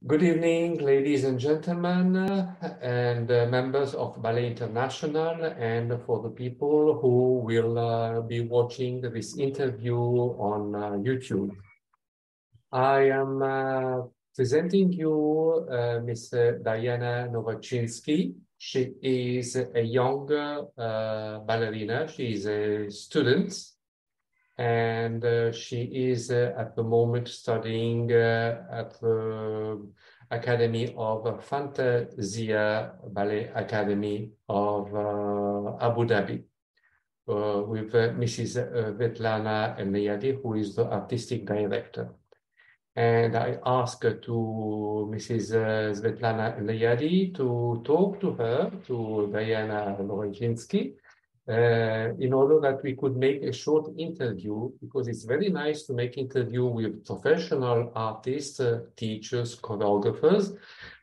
Good evening, ladies and gentlemen, and members of Ballet International, and for the people who will be watching this interview on YouTube. I am presenting you Miss Diana Nowaczynski. She is a young ballerina. She is a student, and she is at the moment studying at the Academy of Fantasia Ballet Academy of Abu Dhabi with Mrs. Svetlana Elneyadi, who is the artistic director. And I asked to Mrs. Svetlana Elneyadi to talk to her, to Diana Nowaczynski, in order that we could make a short interview, because it's very nice to make interview with professional artists, teachers, choreographers.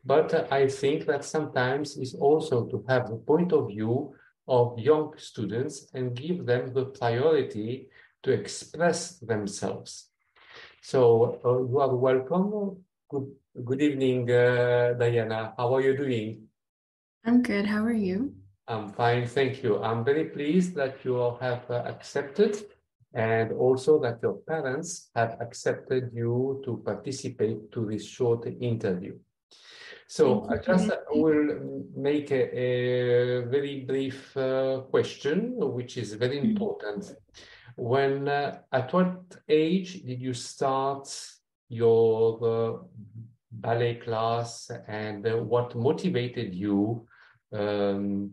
But I think that sometimes it's also to have the point of view of young students and give them the priority to express themselves. So you are welcome. Good evening, Diana. How are you doing? I'm good. How are you? I'm fine, thank you. I'm very pleased that you have accepted, and also that your parents have accepted you to participate to this short interview. So I just will make a very brief question, which is very important. When, at what age did you start your ballet class, and what motivated you to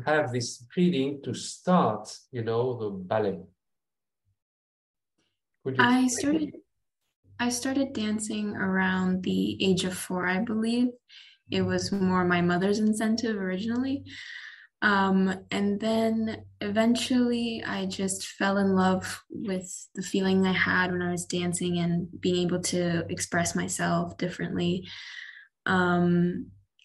have this feeling to start, the ballet? Could you I started dancing around the age of 4, I believe. It was more my mother's incentive originally. And then eventually I just fell in love with the feeling I had when I was dancing and being able to express myself differently.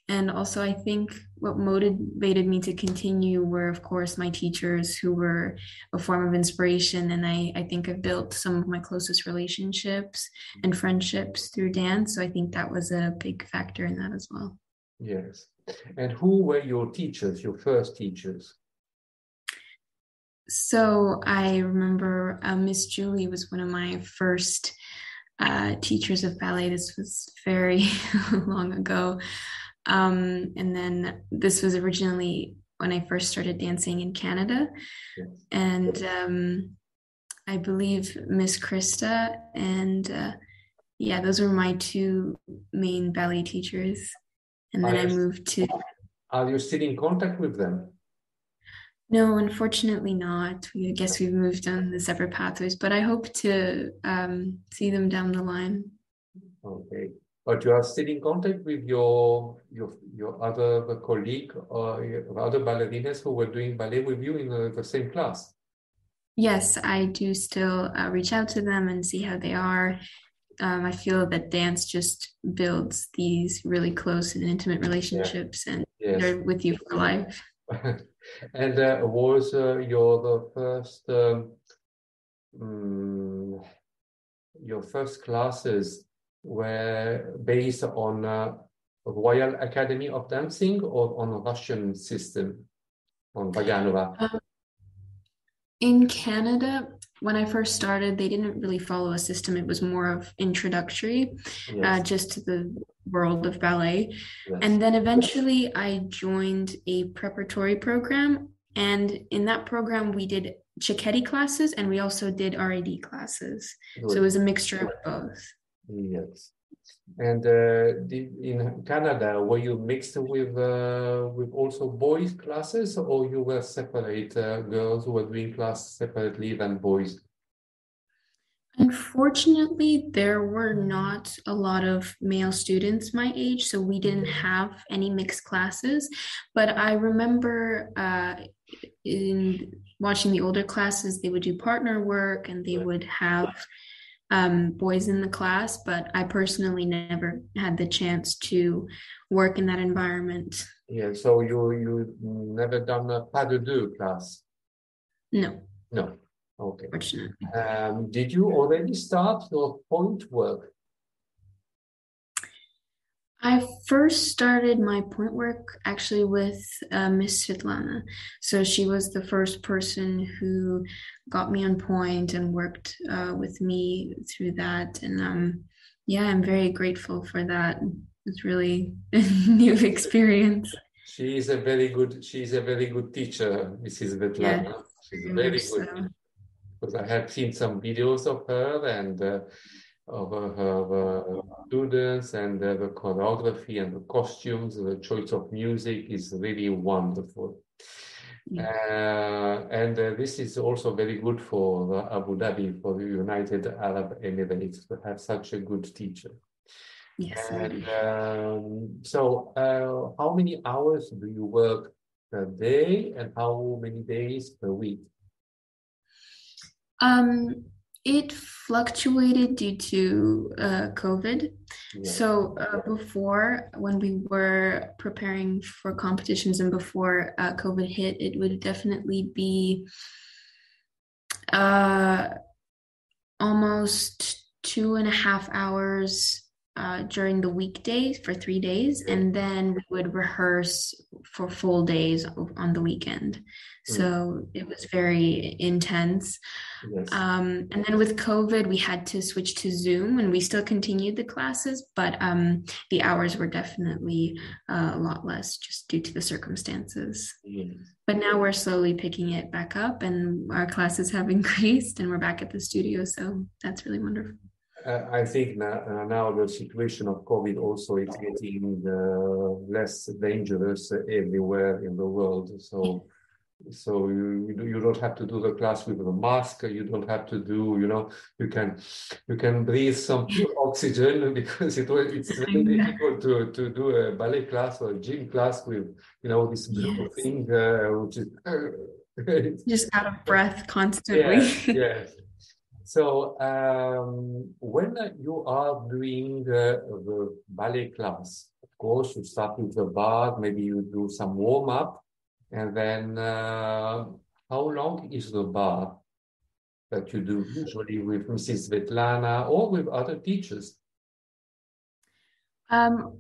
And also, I think what motivated me to continue were, of course, my teachers, who were a form of inspiration. And I think I've built some of my closest relationships and friendships through dance. So I think that was a big factor in that as well. Yes. And who were your teachers, your first teachers? So I remember Miss Julie was one of my first teachers of ballet. This was very long ago. And then this was originally when I first started dancing in Canada. Yes. And I believe Miss Krista and yeah, those were my two main ballet teachers. And then I moved to... Are you still in contact with them? No, unfortunately not. I guess we've moved on the separate pathways, but I hope to see them down the line. Okay. But you are still in contact with your other colleague or your other ballerinas who were doing ballet with you in the same class? Yes, I do still reach out to them and see how they are. I feel that dance just builds these really close and intimate relationships, and they're with you for life. And was your first classes were based on Royal Academy of Dancing or on a Russian system, on Vaganova? In Canada, when I first started, they didn't really follow a system. It was more of introductory, just to the world of ballet. Yes. And then eventually I joined a preparatory program. And in that program, we did Cecchetti classes and we also did RAD classes. Good. So it was a mixture of both. Yes. And in Canada, were you mixed with also boys' classes, or you were separate, girls who were doing class separately than boys? Unfortunately, there were not a lot of male students my age, so we didn't have any mixed classes. But I remember in watching the older classes, they would do partner work and they would have boys in the class, but I personally never had the chance to work in that environment. Yeah, so you never done a pas de deux class? No. No. Okay. Fortunately. Did you already start your point work? I first started my point work actually with Miss Svetlana. So she was the first person who got me on point and worked with me through that. And yeah, I'm very grateful for that. It's really a new experience. She is a very good teacher, Mrs. Yes, Svetlana. She's a very much very so. good teacher because I have seen some videos of her and of her students and the choreography and the costumes, the choice of music is really wonderful. Yeah. And this is also very good for Abu Dhabi, for the United Arab Emirates, to have such a good teacher. Yes, I And agree. how many hours do you work per day, and how many days per week? Um, it fluctuated due to COVID. Yes. So before, when we were preparing for competitions and before COVID hit, it would definitely be uh, almost 2.5 hours during the weekdays for 3 days, Yes. and then we would rehearse for full days on the weekend. Mm. So it was very intense. Yes. And then with COVID, we had to switch to Zoom, and we still continued the classes, but the hours were definitely a lot less just due to the circumstances. Yes. But now we're slowly picking it back up, and our classes have increased, and we're back at the studio. So that's really wonderful. I think now the situation of COVID also is getting less dangerous everywhere in the world. So you don't have to do the class with a mask. You don't have to do, you can breathe some pure oxygen because it's I very know. difficult to do a ballet class or a gym class with, this blue Yes. thing, which is, Just out of breath constantly. yes, yes. So when you are doing the ballet class, of course, you start with the bar, maybe you do some warm up, and then how long is the bar that you do usually with Mrs. Svetlana or with other teachers?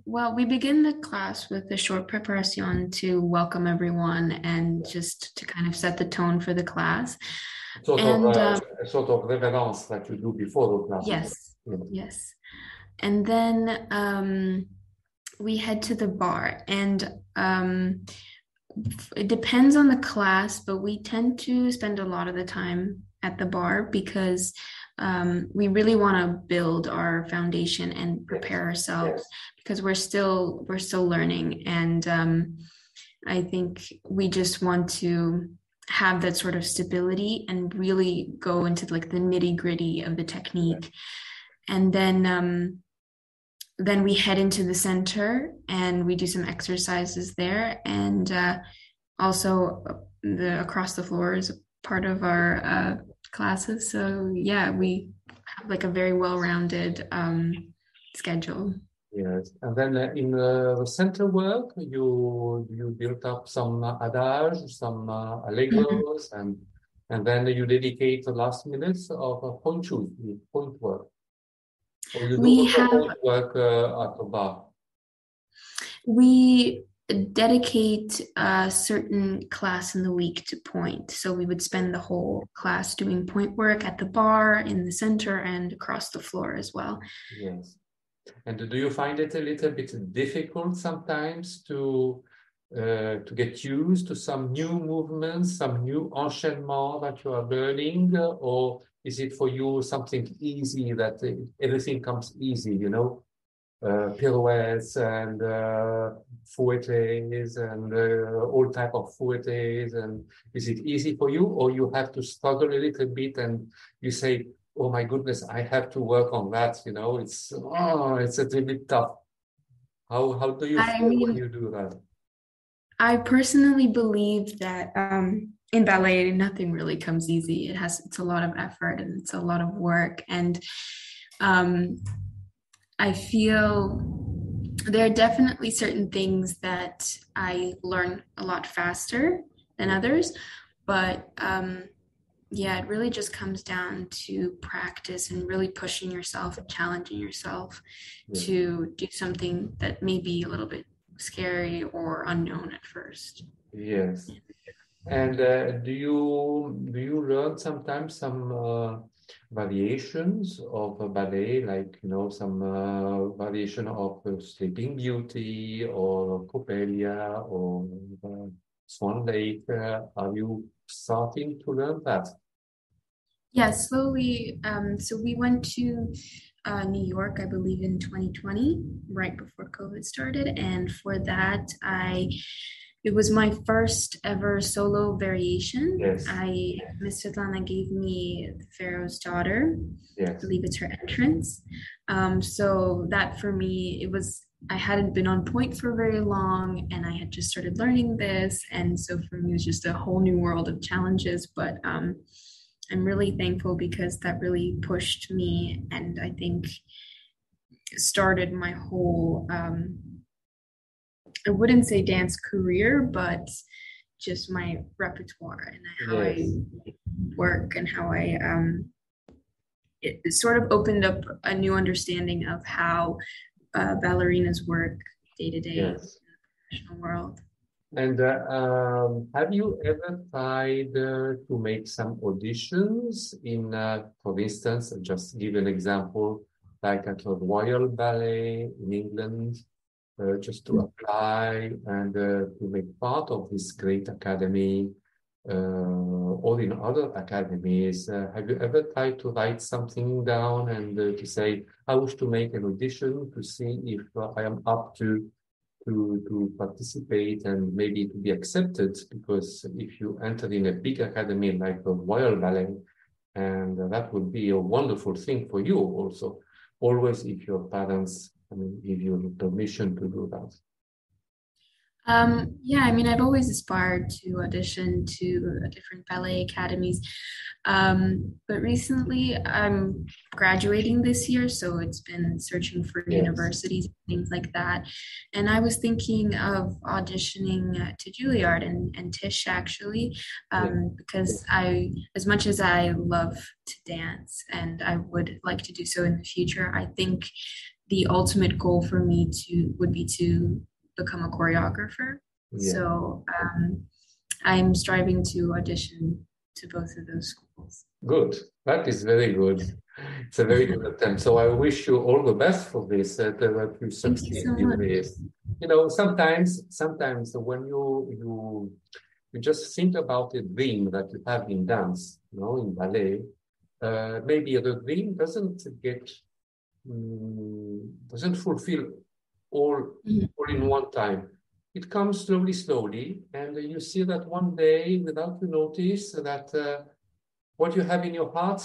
Well, we begin the class with a short preparation to welcome everyone and just to kind of set the tone for the class. Sort of And a sort of reverence that you do before the class. yes, Yeah. yes. And then we head to the bar, and it depends on the class, but we tend to spend a lot of the time at the bar because we really want to build our foundation and Yes. prepare ourselves Yes. because we're still learning, and I think we just want to have that sort of stability and really go into like the nitty gritty of the technique, and then we head into the center and we do some exercises there, and also the across the floor is part of our classes. So yeah, we have like a very well-rounded schedule. Yes, and then in the center work, you built up some adage, some Mhm. allegros, and then you dedicate the last minutes of point shoot, point work, or you do We also have point work at the bar. we dedicate a certain class in the week to point. So we would spend the whole class doing point work at the bar, in the center, and across the floor as well. Yes, and do you find it a little bit difficult sometimes to get used to some new movements, some new enchaînement that you are learning, or is it for you something easy that everything comes easy, pirouettes and fouettes and all type of fouettes, and is it easy for you, or you have to struggle a little bit and you say, oh my goodness, I have to work on that, it's a little bit tough. How do you I feel when mean, you do that? I personally believe that in ballet, nothing really comes easy. It's a lot of effort and it's a lot of work. And um, I feel there are definitely certain things that I learn a lot faster than Yeah. others, but yeah, it really just comes down to practice and really pushing yourself and challenging yourself Yeah. to do something that may be a little bit scary or unknown at first. Yes. And do you learn sometimes some variations of a ballet, like some variation of Sleeping Beauty or Coppelia or Swan Lake? Are you starting to learn that? Yeah, slowly. So we went to New York, I believe, in 2020, right before COVID started. And for that, it was my first ever solo variation. Yes, Miss Svetlana gave me the Pharaoh's Daughter. I yes, believe it's her entrance. So that for me, I hadn't been on point for very long and I had just started learning this. And so for me, it was just a whole new world of challenges. But I'm really thankful because that really pushed me and I think started my whole, I wouldn't say dance career, but just my repertoire and how I yes, work and how it sort of opened up a new understanding of how ballerinas work day to day in yes. the professional world. And have you ever tried to make some auditions for instance, just give an example, like at the Royal Ballet in England, just to apply and to make part of this great academy, or in other academies? Have you ever tried to write something down and to say, I wish to make an audition to see if I am up to participate and maybe to be accepted, because if you enter in a big academy like the Royal Ballet, and that would be a wonderful thing for you also, always if your parents, I mean, give you the permission to do that. Yeah, I mean, I've always aspired to audition to different ballet academies. But recently I'm graduating this year, so it's been searching for Yes, universities, things like that. And I was thinking of auditioning to Juilliard and Tisch actually, yeah, because as much as I love to dance and I would like to do so in the future, I think the ultimate goal for me to would be to become a choreographer. yeah. So I'm striving to audition to both of those schools. Good. That is very good. It's a very good attempt. So I wish you all the best for this, that you Thank you so succeed in much. this. Sometimes when you just think about a dream that you have in dance, in ballet, maybe the dream doesn't fulfill all Mhm. all in one time. It comes slowly, slowly, and you see that one day, without you notice, that what you have in your heart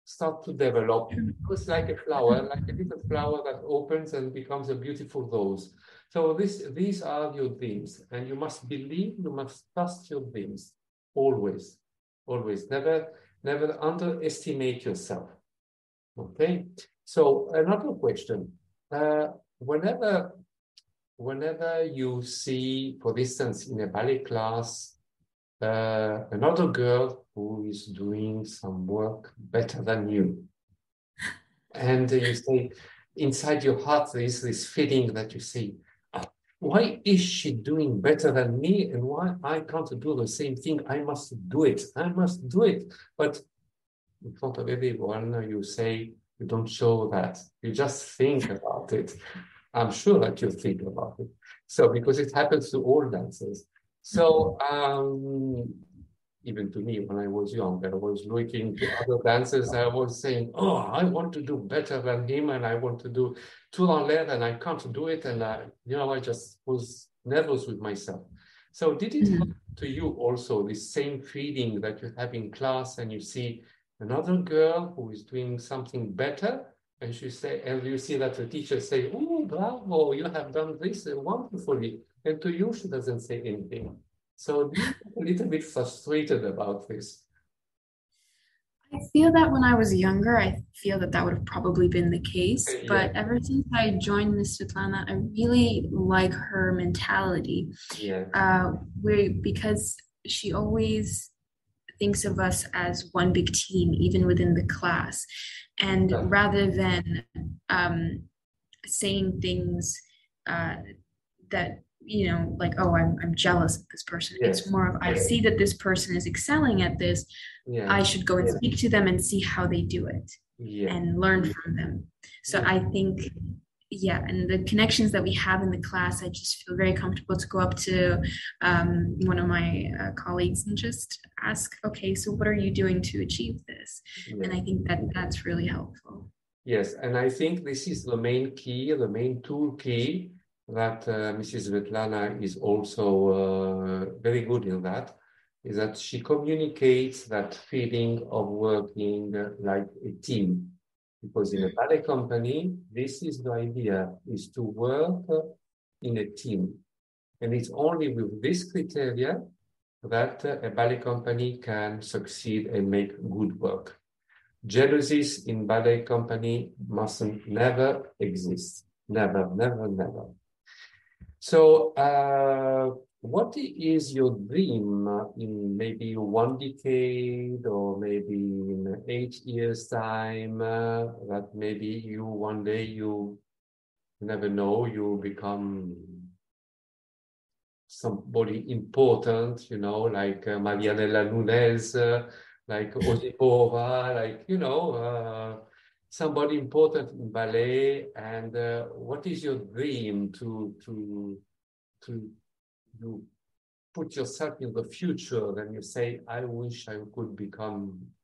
start to develop. It's like a flower, like a little flower that opens and becomes a beautiful rose. So these are your dreams, and you must believe, you must trust your dreams, always, always. Never underestimate yourself. Okay. So another question: uh, whenever whenever you see, for instance, in a ballet class, another girl who is doing some work better than you. And you say, inside your heart, there is this feeling that you say, "Ah, why is she doing better than me? And why I can't do the same thing? I must do it. I must do it." But in front of everyone, you say, you don't show that. You just think about it. I'm sure that you think about it. So, because it happens to all dancers. So, even to me, when I was young, I was looking to other dancers. I was saying, "Oh, I want to do better than him, and I want to do tout en l'air, and I can't do it." And I just was nervous with myself. So, did it happen Mhm. to you also, the same feeling that you have in class, and you see another girl who is doing something better, and you see that the teacher say, "Oh, bravo, you have done this wonderfully," and to you she doesn't say anything. So do you get a little bit frustrated about this? I feel that when I was younger, I feel that that would have probably been the case. Yeah, But ever since I joined Miss Svetlana, I really like her mentality. yeah, Because she always thinks of us as one big team, even within the class. And rather than saying things that, you know, like, oh, I'm jealous of this person. Yes. It's more of, I see that this person is excelling at this. Yeah. I should go and speak to them and see how they do it and learn from them. So I think, and the connections that we have in the class, I just feel very comfortable to go up to one of my colleagues and just ask, okay, so what are you doing to achieve this? And I think that that's really helpful. Yes, and I think this is the main key, the main tool key that Mrs. Svetlana is also very good in that, is that she communicates that feeling of working like a team. Because in a ballet company, this is the idea, is to work in a team. And it's only with this criteria that a ballet company can succeed and make good work. Jealousies in ballet company mustn't never exist. Never, never, never. So what is your dream in maybe 1 decade or maybe in 8 years' time that maybe you one day, you never know, you become somebody important, you know, like Marianella Nunes, like Osipova, like, you know, somebody important in ballet. And what is your dream to you put yourself in the future? Then you say, I wish I could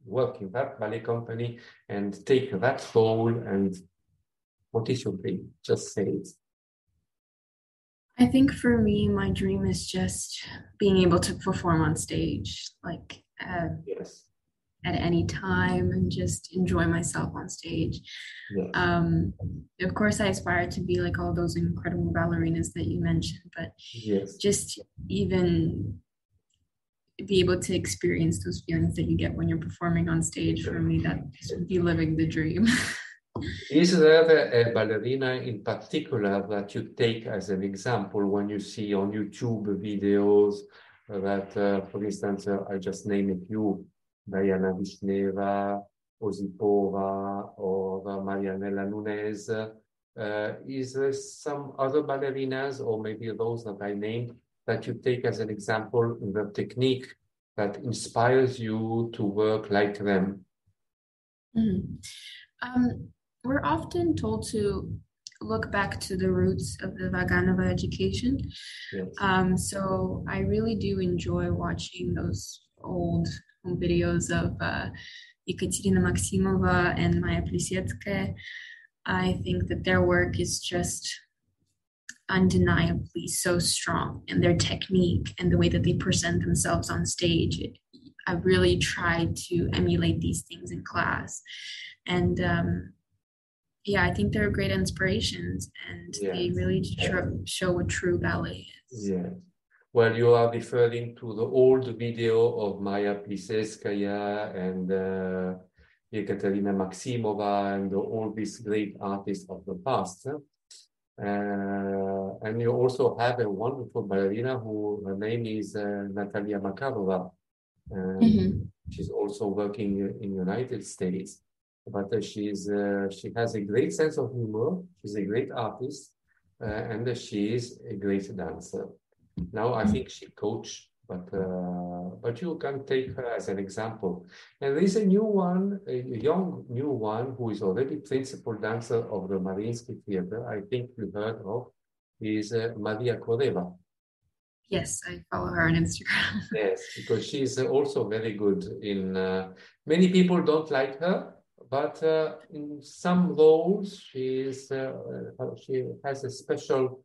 work in that ballet company and take that role. And what is your dream? Just say it. I think for me, my dream is just being able to perform on stage, like Yes. at any time, and just enjoy myself on stage. Yes. Of course, I aspire to be like all those incredible ballerinas that you mentioned, but just even be able to experience those feelings that you get when you're performing on stage, for me, that would be living the dream. Is there a ballerina in particular that you take as an example when you see on YouTube videos that, for instance, I just name a few, Diana Vishneva, Osipova, or Marianella Nunes. Is there some other ballerinas, or maybe those that I named, that you take as an example in the technique that inspires you to work like them? We're often told to look back to the roots of the Vaganova education. Yes. So I really do enjoy watching those old videos of Ekaterina Maximova and Maya Plisetskaya. I think that their work is just undeniably so strong, and their technique and the way that they present themselves on stage. I really try to emulate these things in class. And I think they're great inspirations, and they really show what true ballet is. Yeah. Well, you are referring to the old video of Maya Plisetskaya and Ekaterina Maximova and all these great artists of the past. And you also have a wonderful ballerina her name is Natalia Makarova. She's also working in the United States. But she has a great sense of humor. She's a great artist, and she is a great dancer. Now I think she coaches, but you can take her as an example. And there is a new one, a young new one, who is already principal dancer of the Mariinsky Theater. I think you heard of, is Maria Koreva. Yes, I follow her on Instagram. Yes, because she's also very good in. Many people don't like her. But in some roles, she has a special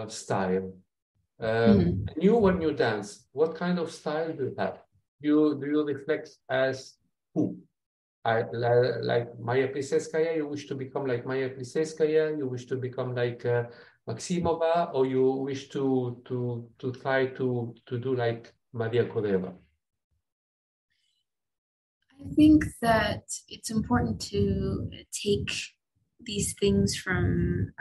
style. And you, when you dance, what kind of style do you have? Do you reflect as who? Like Maya Plisetskaya, you wish to become like Maya Plisetskaya? You wish to become like Maximova, or you wish to try to do like Maria Koreva? I think that it's important to take these things from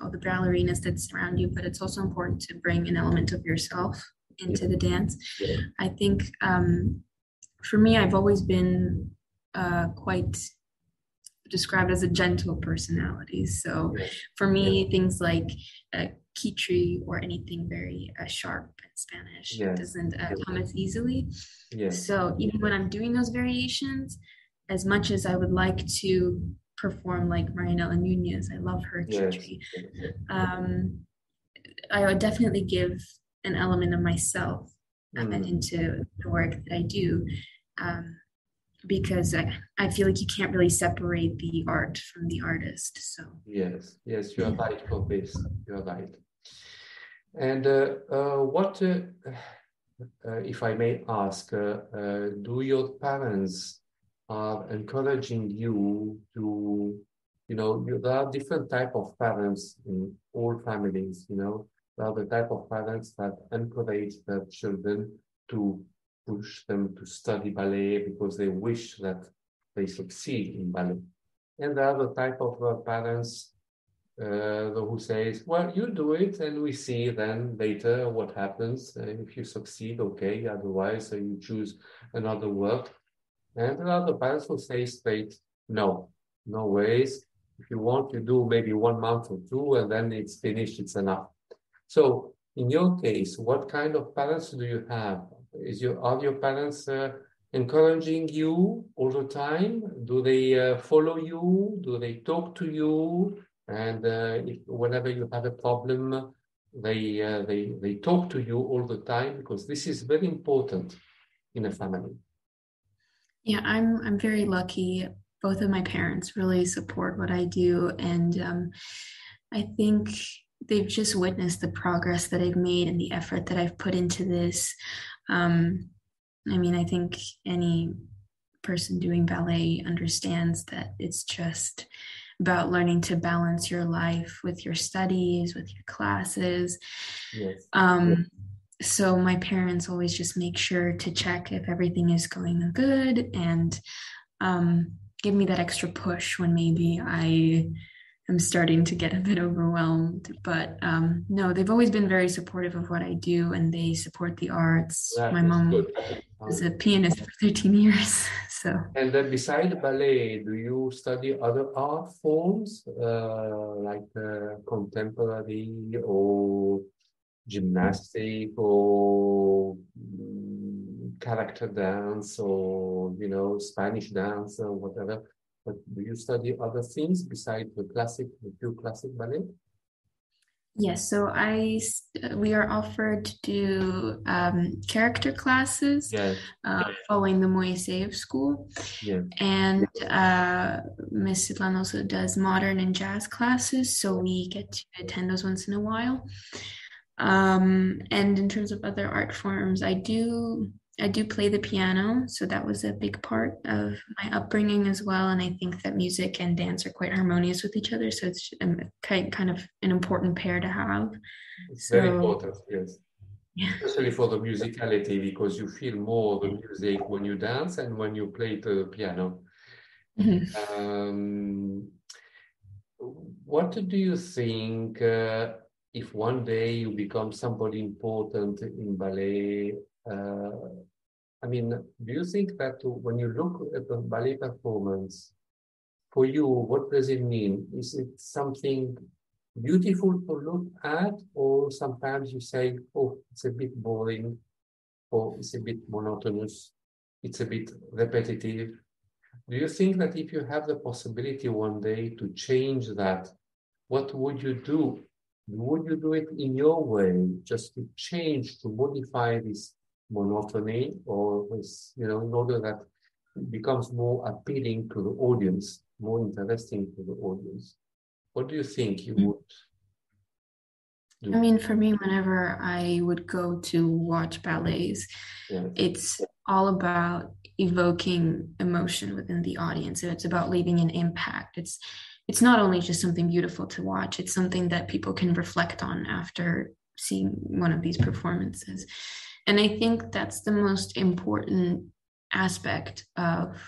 all the ballerinas that surround you, but it's also important to bring an element of yourself into the dance. Yeah. I think for me, I've always been quite described as a gentle personality. So Yeah. for me, things like kitri or anything very sharp in Spanish Yes. doesn't come as easily. Yes. So even when I'm doing those variations, as much as I would like to perform like Marinella Nunez, I love her Yes. kitri. I would definitely give an element of myself into the work that I do. Because I feel like you can't really separate the art from the artist. So Yes, yes, you are right for this. You are right. And what, if I may ask, do your parents are encouraging you to, there are different type of parents in all families, there are the type of parents that encourage their children to push them to study ballet because they wish that they succeed in ballet. And the other type of parents who says, well, you do it and we see then later what happens. If you succeed, okay, otherwise you choose another work. And the other parents who say straight, no, no ways. If you want, you do maybe 1 month or two and then it's finished, it's enough. So in your case, what kind of parents do you have? Are your parents encouraging you all the time? Do they follow you? Do they talk to you? And whenever you have a problem, they talk to you all the time, because this is very important in a family. Yeah, I'm very lucky. Both of my parents really support what I do, and I think they've just witnessed the progress that I've made and the effort that I've put into this. I think any person doing ballet understands that it's just about learning to balance your life with your studies, with your classes. Yes. So my parents always just make sure to check if everything is going good and give me that extra push when maybe I am starting to get a bit overwhelmed. But no, they've always been very supportive of what I do, and they support the arts. My mom was a pianist for 13 years. So. And then beside ballet, do you study other art forms like contemporary or gymnastic or character dance or Spanish dance or whatever? But do you study other things besides the pure classic ballet? Yes, so we are offered to do character classes following the Moiseev school. Yeah. And Miss Svetlana also does modern and jazz classes, so we get to attend those once in a while. And in terms of other art forms, I do play the piano, so that was a big part of my upbringing as well. And I think that music and dance are quite harmonious with each other, so it's kind of an important pair to have. It's very important, yes. Yeah. Especially for the musicality, because you feel more the music when you dance and when you play the piano. Mm-hmm. What do you think if one day you become somebody important in ballet? Do you think that when you look at the ballet performance, for you, what does it mean? Is it something beautiful to look at, or sometimes you say, oh, it's a bit boring, or it's a bit monotonous, it's a bit repetitive? Do you think that if you have the possibility one day to change that, what would you do? Would you do it in your way, just to change, to modify this monotony, or in order that it becomes more appealing to the audience, more interesting to the audience? What do you think you would do? For me, whenever I would go to watch ballets, it's all about evoking emotion within the audience. It's about leaving an impact. It's not only just something beautiful to watch, it's something that people can reflect on after seeing one of these performances. And I think that's the most important aspect of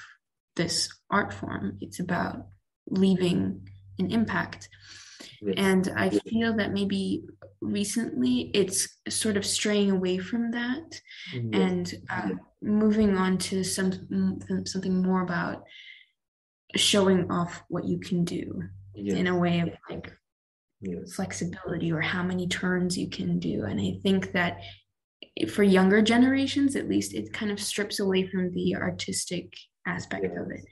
this art form. It's about leaving an impact. Yes. And I feel that maybe recently it's sort of straying away from that Yes. and moving on to something more about showing off what you can do Yes. in a way of like Yes. flexibility or how many turns you can do. And I think that for younger generations, at least, it kind of strips away from the artistic aspect of it.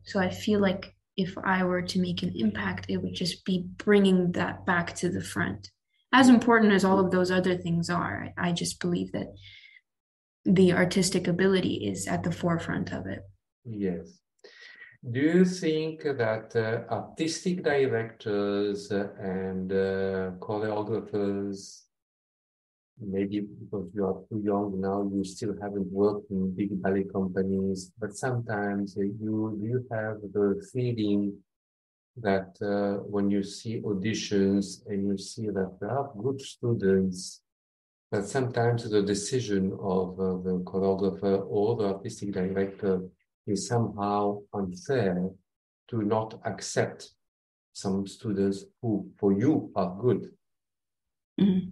So I feel like if I were to make an impact, it would just be bringing that back to the front. As important as all of those other things are, I just believe that the artistic ability is at the forefront of it. Yes. Do you think that artistic directors and choreographers, maybe because you are too young now, you still haven't worked in big ballet companies, but sometimes do you have the feeling that when you see auditions and you see that there are good students, that sometimes the decision of the choreographer or the artistic director is somehow unfair to not accept some students who, for you, are good. Mm-hmm.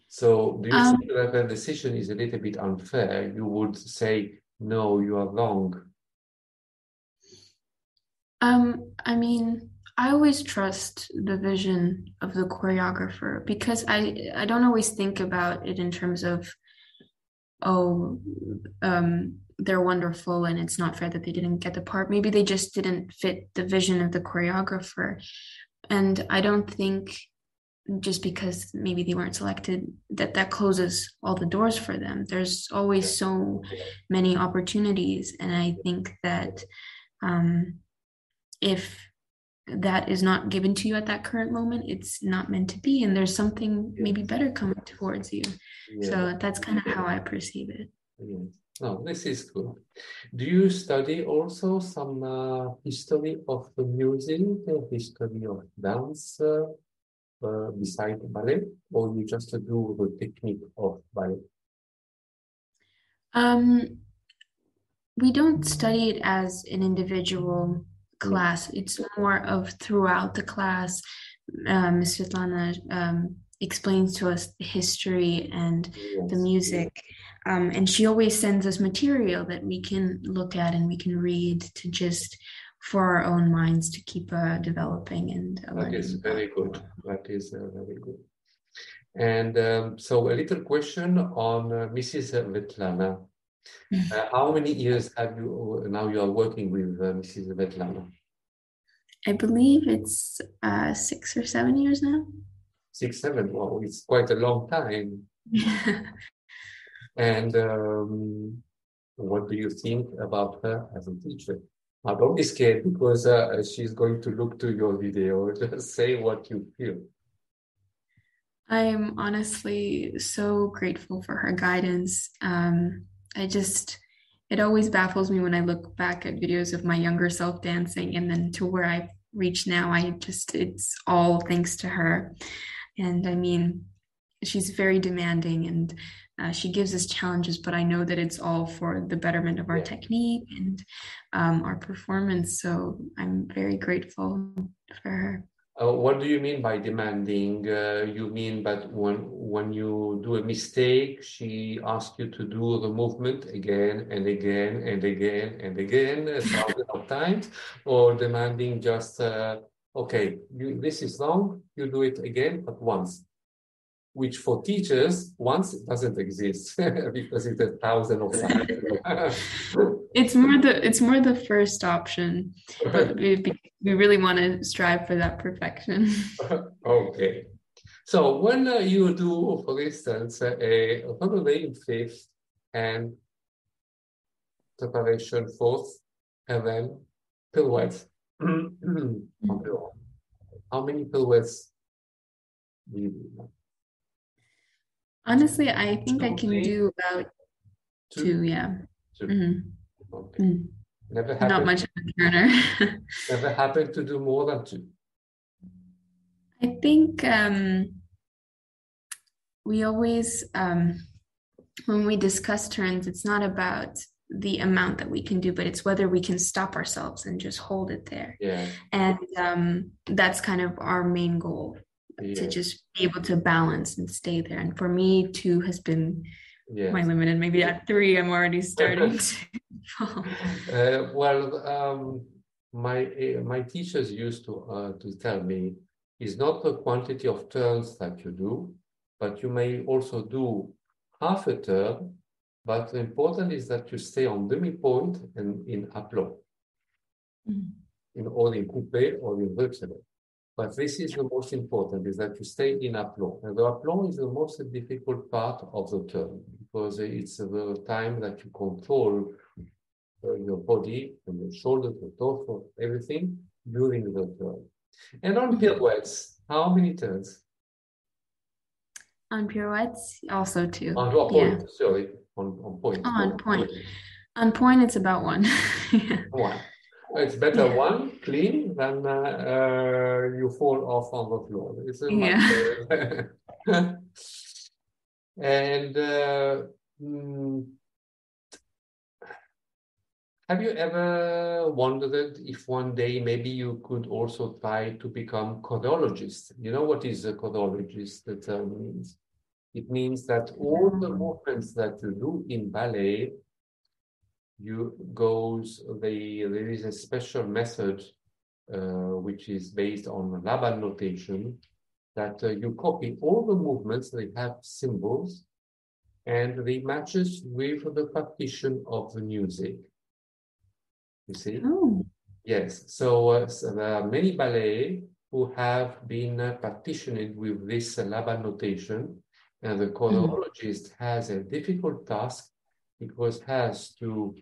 So do you think that the decision is a little bit unfair? You would say, no, you are wrong. I mean, I always trust the vision of the choreographer because I don't always think about it in terms of, oh, they're wonderful and it's not fair that they didn't get the part. Maybe they just didn't fit the vision of the choreographer. And I don't think just because maybe they weren't selected that closes all the doors for them. There's always so many opportunities. And I think that if that is not given to you at that current moment, it's not meant to be, and there's something maybe better coming towards you. So that's kind of how I perceive it. Oh, this is good. Do you study also some history of the music, history of dance beside ballet, or you just do the technique of ballet? We don't study it as an individual class. It's more of throughout the class. Ms. Svetlana explains to us the history and the music. And she always sends us material that we can look at and we can read to just for our own minds to keep developing and learning. That is very good. That is very good. And so a little question on Mrs. Svetlana. How many years have you now you are working with Mrs. Svetlana? I believe it's 6 or 7 years now. 6, 7. Wow, it's quite a long time. And what do you think about her as a teacher? Now, don't be scared because she's going to look to your video. Just say what you feel. I'm honestly so grateful for her guidance. It always baffles me when I look back at videos of my younger self dancing and then to where I've reached now. It's all thanks to her. And I mean, she's very demanding and she gives us challenges, but I know that it's all for the betterment of our technique and our performance. So I'm very grateful for her. What do you mean by demanding? You mean that when you do a mistake, she asks you to do the movement again and again and again and again, thousands of times, or demanding just, okay, this is wrong, you do it again, but once. Which for teachers, once doesn't exist because it's 1,000 of times. It's more the first option, but we really want to strive for that perfection. Okay. So when you do, for instance, a holiday in fifth and preparation fourth, and then pirouettes, how many pirouettes do you do? Honestly, I think I can do about two, yeah. Two. Mm-hmm. Okay. Mm-hmm. Not much of a turner. Never happened to do more than two? I think we always, when we discuss turns, it's not about the amount that we can do, but it's whether we can stop ourselves and just hold it there. Yeah. And that's kind of our main goal, to Yeah. just be able to balance and stay there. And for me, two has been my Yes. limit, and maybe at three, I'm already starting to fall. My teachers used to tell me, it's not the quantity of turns that you do, but you may also do half a turn. But the important is that you stay on demi-point and in aplomb, or in coupé or in reculé. But this is the most important, is that you stay in aplomb. And the aplomb is the most difficult part of the turn, because it's the time that you control your body, from your shoulder to torso, everything during the turn. And on pirouettes, how many turns? On pirouettes, also two. On Yeah. point, sorry, on point. Oh, on point. On point, it's about one. Yeah. One. It's better one clean than you fall off on the floor. It's a much Yeah. better. And mm, have you ever wondered if one day maybe you could also try to become choreologist? You know what is a choreologist? That means it means that all the movements that you do in ballet, there is a special method which is based on Laban notation, that you copy all the movements. They have symbols, and they matches with the partition of the music. You see? Oh. Yes. So there are many ballets who have been partitioned with this Laban notation, and the choreologist has a difficult task, because has to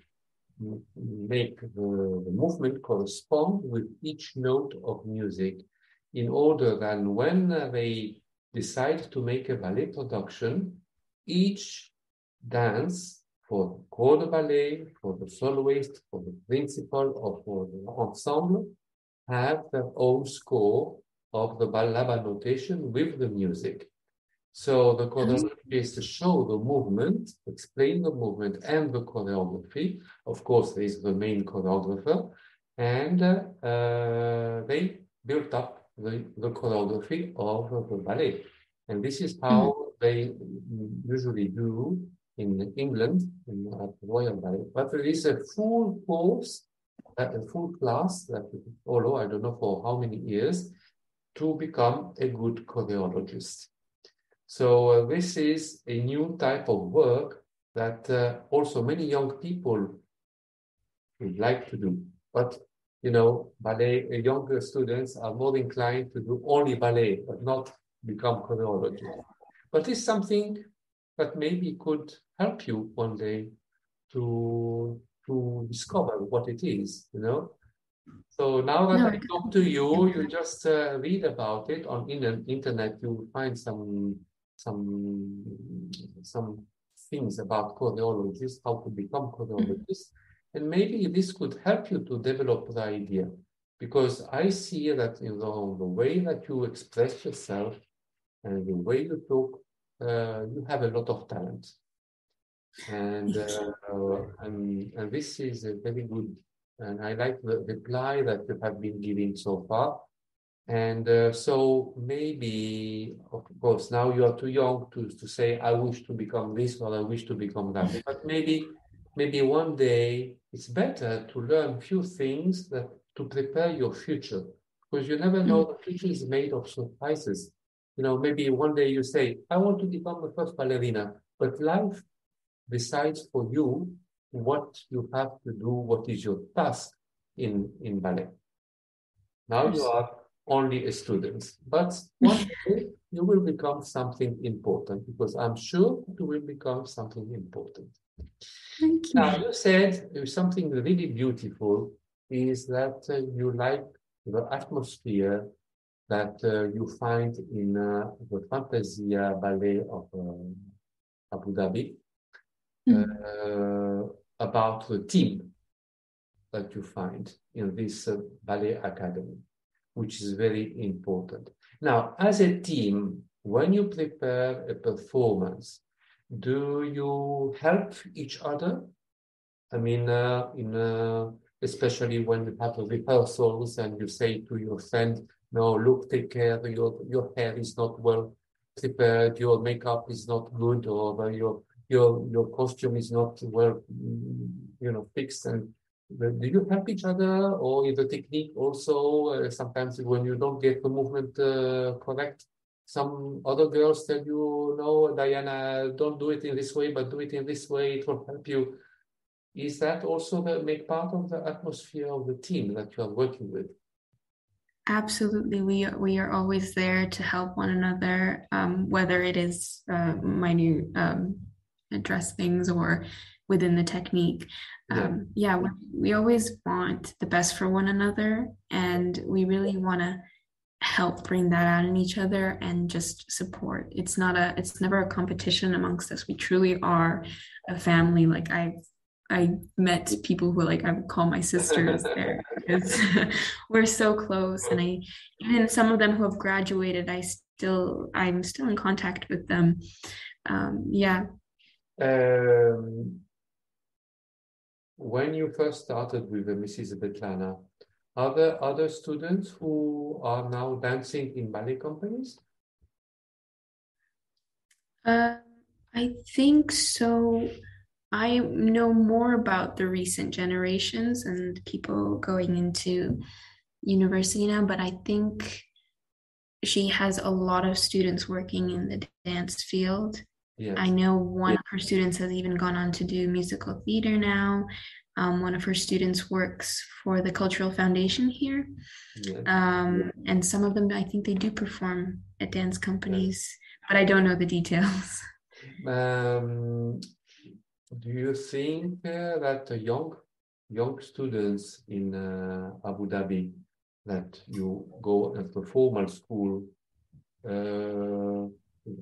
make the movement correspond with each note of music, in order that when they decide to make a ballet production, each dance, for corps de ballet, for the soloist, for the principal, or for the ensemble, have their own score of the Laban notation with the music. So the choreography to show the movement, explain the movement and the choreography. Of course, there is the main choreographer, and they built up the choreography of the ballet. And this is how they usually do in England, at the Royal Ballet. But there is a full course, a full class that you follow, I don't know for how many years, to become a good choreologist. So this is a new type of work that also many young people would like to do. But, ballet, younger students are more inclined to do only ballet, but not become choreologists. But it's something that maybe could help you one day to discover what it is, So now that I talk to you, you just read about it on internet. You will find some things about choreologists, how to become choreologists, and maybe this could help you to develop the idea, because I see that the way that you express yourself and the way you talk, you have a lot of talent, and this is a very good. And I like the reply that you have been giving so far. And so maybe, of course, now you are too young to say, I wish to become this or I wish to become that. But maybe one day it's better to learn few things to prepare your future, because you never know, the future is made of surprises. Maybe one day you say, I want to become the first ballerina, but life decides for you what you have to do, what is your task in ballet. Now you are only a student, but one day you will become something important, because I'm sure you will become something important. Thank you. Now, you said something really beautiful is that you like the atmosphere that you find in the Fantasia ballet of Abu Dhabi, about the team that you find in this ballet academy, which is very important. Now, as a team, when you prepare a performance, do you help each other? I mean, especially when you have rehearsals and you say to your friend, "No, look, take care. Your hair is not well prepared. Your makeup is not good, or your costume is not well, fixed." And do you help each other, or in the technique also? Sometimes when you don't get the movement correct, some other girls tell you, "No, Diana, don't do it in this way, but do it in this way. It will help you." Is that also make part of the atmosphere of the team that you are working with? Absolutely, we are always there to help one another, whether it is minute dress things or within the technique. Yeah. Yeah, we always want the best for one another, and we really want to help bring that out in each other and just support. It's never a competition amongst us. We truly are a family. Like I met people who like I would call my sisters there because we're so close. And even some of them who have graduated, I'm still in contact with them. Yeah. When you first started with Mrs. Betlana, are there other students who are now dancing in ballet companies? I think so. I know more about the recent generations and people going into university now, but I think she has a lot of students working in the dance field. Yes. I know one of her students has even gone on to do musical theater now. One of her students works for the Cultural Foundation here. Yes. And some of them, I think they do perform at dance companies, but I don't know the details. Do you think that young students in Abu Dhabi, that you go at the formal school,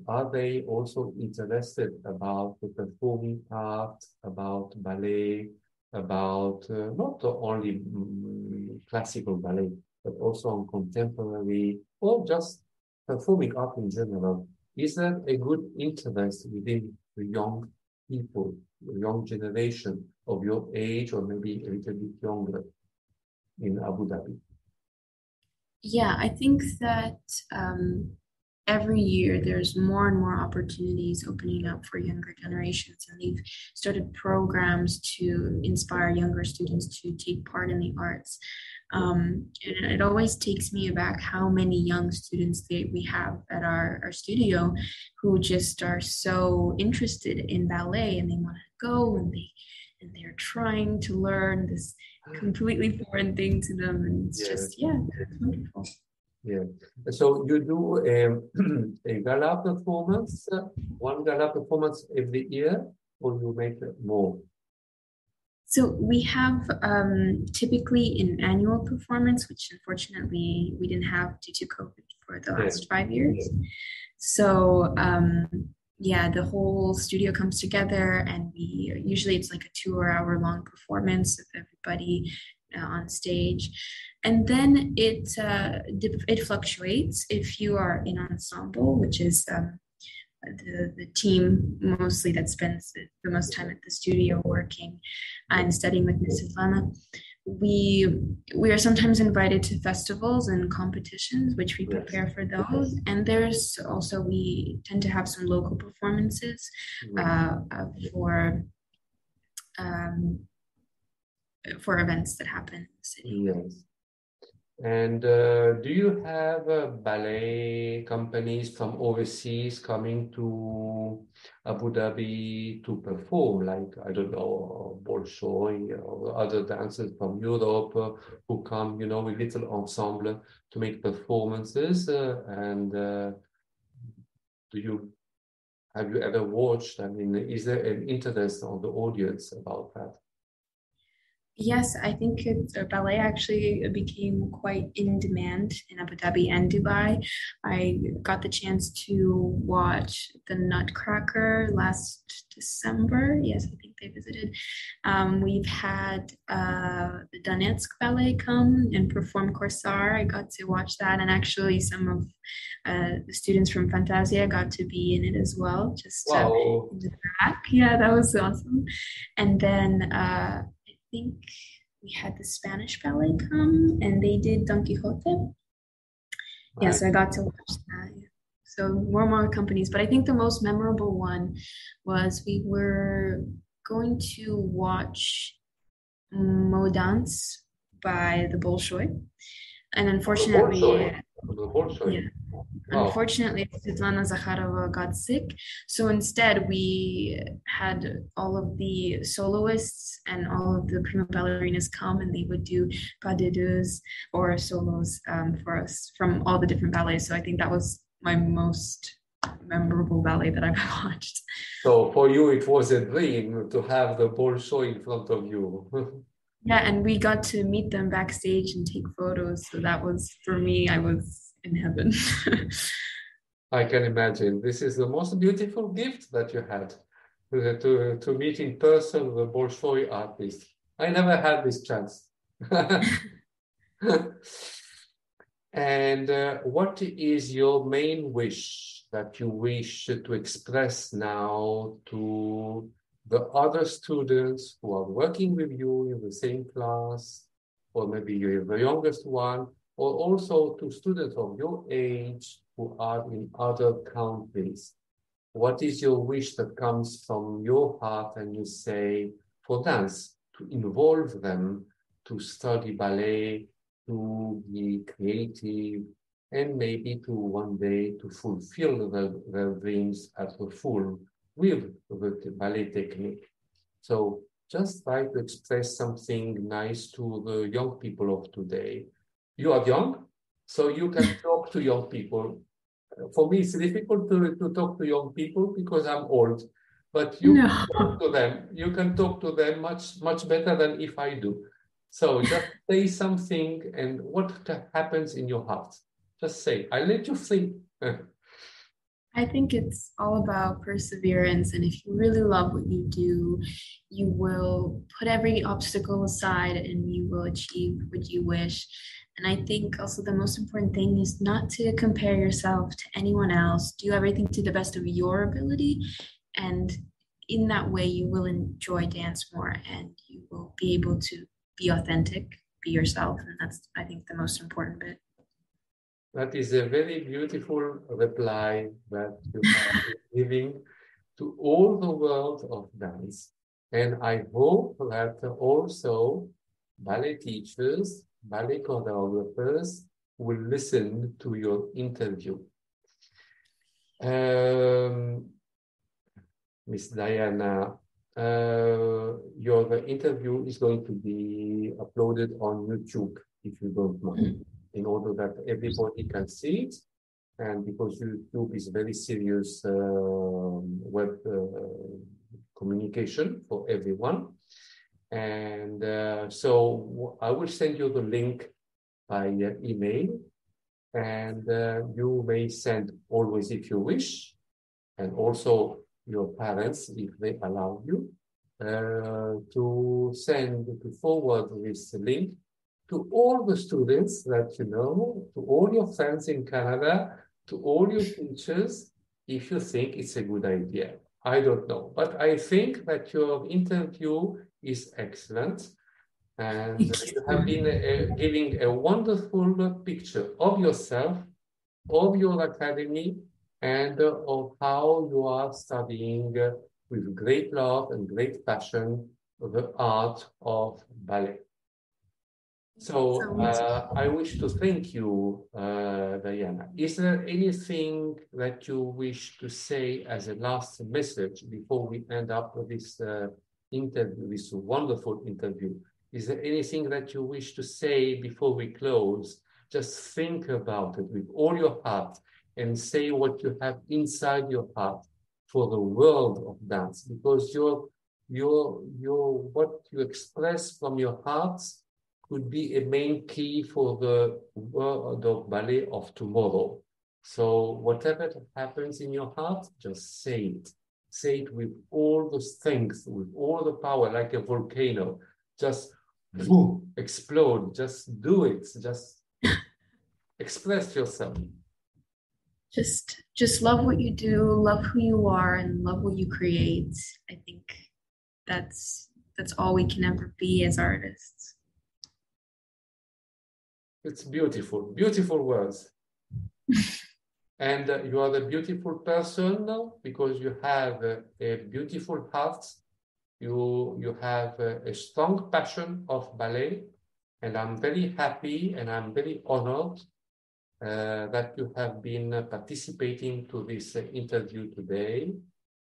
are they also interested about the performing art, about ballet, about not only classical ballet, but also on contemporary or just performing art in general? Is there a good interest within the young people, the young generation of your age or maybe a little bit younger in Abu Dhabi? Yeah, I think that every year there's more and more opportunities opening up for younger generations, and they've started programs to inspire younger students to take part in the arts. And it always takes me aback how many young students we have at our studio who just are so interested in ballet and they want to go and they're trying to learn this completely foreign thing to them, and it's just it's wonderful. Yeah. So you do a gala performance, one gala performance every year, or you make more? So we have typically an annual performance, which unfortunately we didn't have due to COVID for the last 5 years. So yeah, the whole studio comes together, and usually it's like a 2-hour long performance of everybody on stage, and then it fluctuates. If you are in ensemble, which is the team mostly that spends the most time at the studio working and studying with Mrs. Lana, we are sometimes invited to festivals and competitions, which we prepare for those. And there's also, we tend to have some local performances for events that happen in the city. Yes. And do you have ballet companies from overseas coming to Abu Dhabi to perform, like, I don't know, Bolshoi or other dancers from Europe who come, with little ensemble to make performances? Have you ever watched? I mean, is there an interest on the audience about that? Yes, I think ballet actually became quite in demand in Abu Dhabi and Dubai. I got the chance to watch the Nutcracker last December. Yes, I think they visited. We've had the Donetsk Ballet come and perform Corsar. I got to watch that, and actually some of the students from Fantasia got to be in it as well, just Wow. in the back. Yeah, that was awesome. And then I think we had the Spanish ballet come and they did Don Quixote. Yeah, so I got to watch that. Yeah. So more companies, but I think the most memorable one was we were going to watch Mo Dance by the Bolshoi. And The unfortunately, Bolshoi. The Bolshoi. yeah, Wow. unfortunately, Svetlana Zakharova got sick. So instead, we had all of the soloists and all of the prima ballerinas come and they would do pas de deux or solos for us from all the different ballets. So I think that was my most memorable ballet that I've watched. So for you, it was a dream to have the Bolshoi in front of you. Yeah, and we got to meet them backstage and take photos. So that was, for me, I was in heaven. I can imagine. This is the most beautiful gift that you had to meet in person the Bolshoi artist. I never had this chance. And what is your main wish that you wish to express now to the other students who are working with you in the same class, or maybe you're the youngest one, or also to students of your age who are in other countries? What is your wish that comes from your heart and you say for dance, to involve them to study ballet, to be creative, and maybe to one day to fulfill their dreams at the full with the ballet technique? So just try to express something nice to the young people of today. You are young, so you can talk to young people. For me, it's difficult to talk to young people because I'm old, but you can No. talk to them. You can talk to them much better than if I do. So just say something, and what happens in your heart? Just say. I let you think. I think it's all about perseverance. And if you really love what you do, you will put every obstacle aside and you will achieve what you wish. And I think also the most important thing is not to compare yourself to anyone else. Do everything to the best of your ability. And in that way, you will enjoy dance more and you will be able to be authentic, be yourself. And that's, I think, the most important bit. That is a very beautiful reply that you are giving to all the world of dance. And I hope that also ballet teachers, ballet choreographers will listen to your interview. Miss Diana, your interview is going to be uploaded on YouTube, if you don't mind, in order that everybody can see it. And because YouTube is very serious web communication for everyone. And so I will send you the link by email, and you may send always if you wish, and also your parents, if they allow you, to forward this link to all the students that you know, to all your friends in Canada, to all your teachers, if you think it's a good idea. I don't know, but I think that your interview is excellent. And you have been giving a wonderful picture of yourself, of your academy, and of how you are studying with great love and great passion the art of ballet. So I wish to thank you, Diana. Is there anything that you wish to say as a last message before we end up with this interview, this wonderful interview? Is there anything that you wish to say before we close? Just think about it with all your heart and say what you have inside your heart for the world of dance, because what you express from your heart could be a main key for the world of ballet of tomorrow. So whatever happens in your heart, just say it. Say it with all the strength, with all the power, like a volcano. Just boom, explode. Just do it. Just express yourself. Just love what you do, love who you are, and love what you create. I think that's all we can ever be as artists. It's beautiful, beautiful words. And you are a beautiful person because you have a beautiful heart. You have a strong passion of ballet, and I'm very happy and I'm very honored that you have been participating to this interview today.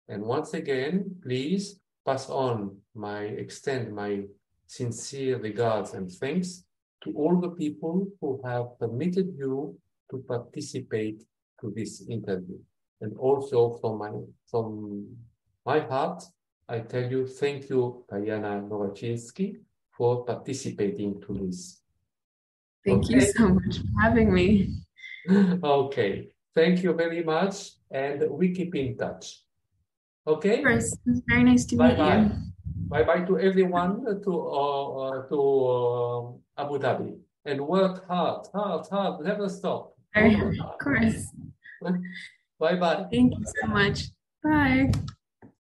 And once again, please extend my sincere regards and thanks to all the people who have permitted you to participate to this interview. And also from my heart, I tell you, thank you, Diana Nowaczynski, for participating to this. Thank you so much for having me. Okay, thank you very much, and we keep in touch. Okay? Of course, it's very nice to meet you. Bye-bye to everyone to Abu Dhabi. And work hard, never stop. Of course. Bye-bye. Thank you so much. Bye.